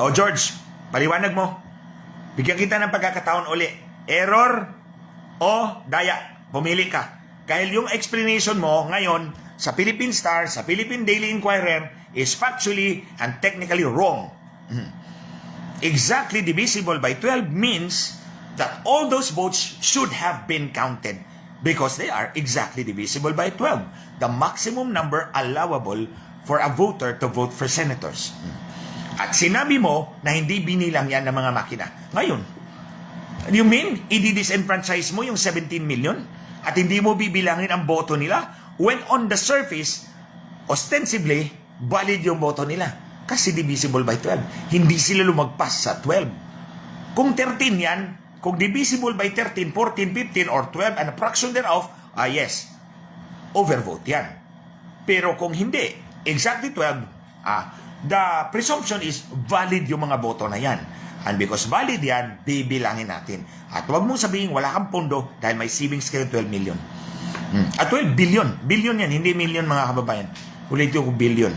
O George, paliwanag mo. Bigyan kita ng pagkakataon uli. Error o daya? Pumili ka. Dahil yung explanation mo ngayon sa Philippine Star, sa Philippine Daily Inquirer is factually and technically wrong. Exactly divisible by 12 means that all those votes should have been counted because they are exactly divisible by 12. The maximum number allowable for a voter to vote for senators. At sinabi mo na hindi binilang yan ng mga makina. Ngayon, you mean, i-disenfranchise mo yung 17 million at hindi mo bibilangin ang boto nila when on the surface, ostensibly, valid yung boto nila kasi divisible by 12. Hindi sila lumagpas sa 12. Kung 13 yan, kung divisible by 13, 14, 15, or 12 and a fraction thereof, yes, overvote yan. Pero kung hindi, exactly 12, the presumption is valid yung mga boto na yan. And because valid yan, bibilangin natin. At huwag mong sabihin wala kang pondo dahil may savings kayo 12 million. At 12 billion. Billion yan, hindi million mga kababayan. Ulitin ko billion.